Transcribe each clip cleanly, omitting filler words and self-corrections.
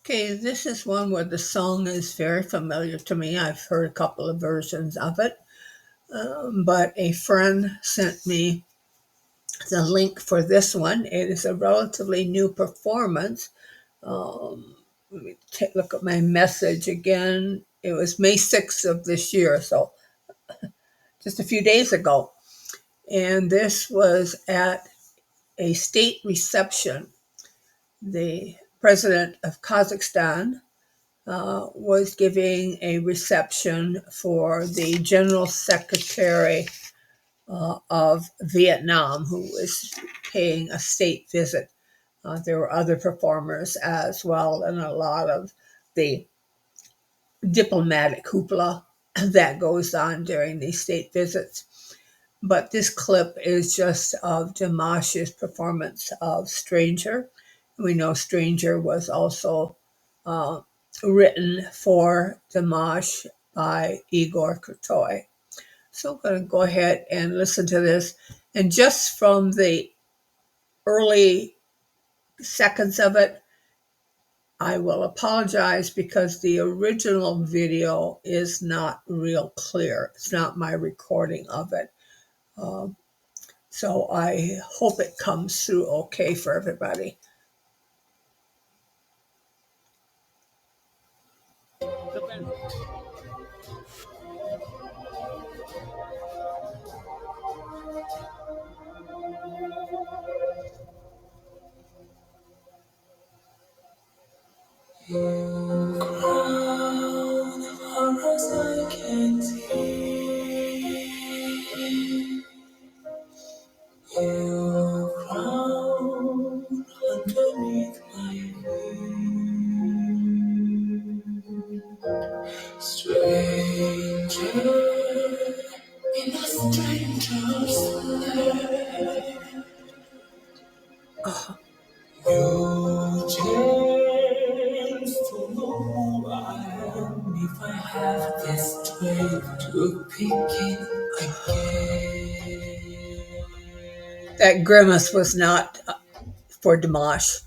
Okay, this is one where the song is very familiar to me. I've heard a couple of versions of it, but a friend sent me the link for this one. It is a relatively new performance. Let me look at my message again. It was May 6th of this year, so just a few days ago. And this was at a state reception. The president of Kazakhstan was giving a reception for the general secretary of Vietnam, who was paying a state visit. There were other performers as well, and a lot of the diplomatic hoopla that goes on during these state visits. But this clip is just of Dimash's performance of Stranger. We know Stranger was also uh, written for Dimash by Igor Kurtoy. So I'm going to go ahead and listen to this. And just from the early seconds of it, I will apologize because the original video is not real clear. It's not my recording of it. So I hope it comes through okay for everybody. You crown horrors I can't see. You crown underneath my feet. Stranger in a stranger's land. You chance to know who I am if I have the strength to pick it again. That grimace was not for Dimash.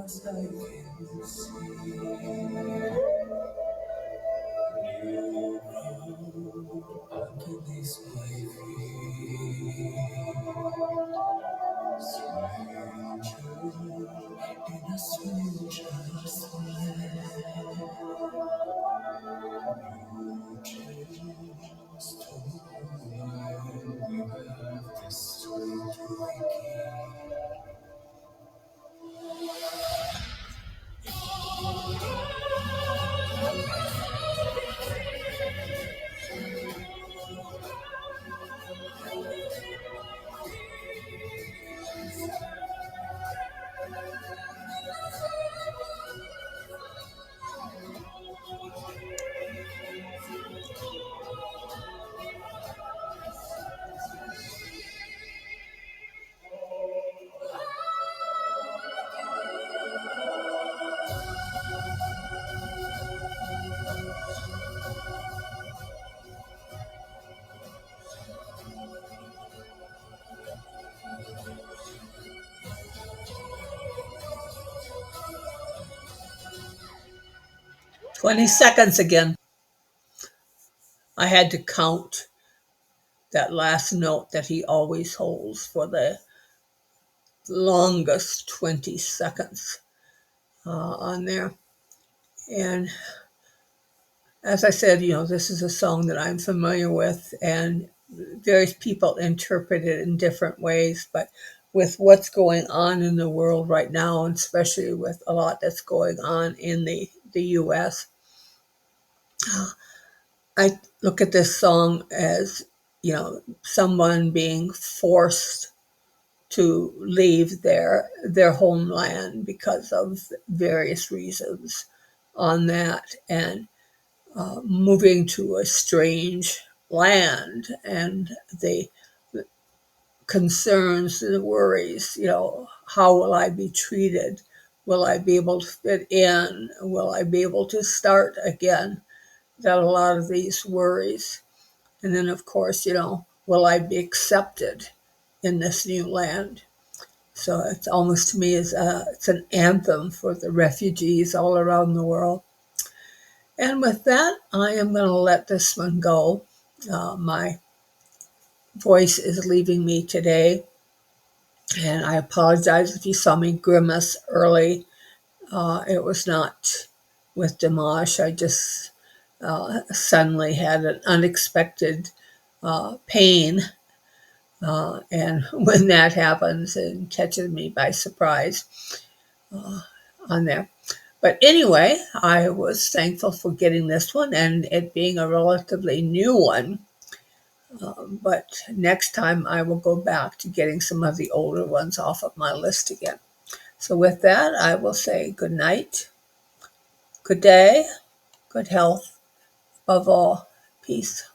As I can see, you grow underneath my feet. Stranger in a stranger's land. You choose to move when we have this way to begin. 20 seconds again. I had to count that last note that he always holds for the longest 20 seconds on there. And as I said, this is a song that I'm familiar with, and various people interpret it in different ways. But with what's going on in the world right now, and especially with a lot that's going on in the U.S., I look at this song as, someone being forced to leave their homeland because of various reasons on that, and moving to a strange land, and the concerns, the worries, how will I be treated? Will I be able to fit in? Will I be able to start again? That a lot of these worries. And then, of course, will I be accepted in this new land? So it's almost to me it's an anthem for the refugees all around the world. And with that, I am going to let this one go. My voice is leaving me today, and I apologize if you saw me grimace early. It was not with Dimash. I just suddenly had an unexpected pain. And when that happens, it catches me by surprise on there. But anyway, I was thankful for getting this one and it being a relatively new one. But next time I will go back to getting some of the older ones off of my list again. So with that, I will say good night, good day, good health, above all, peace.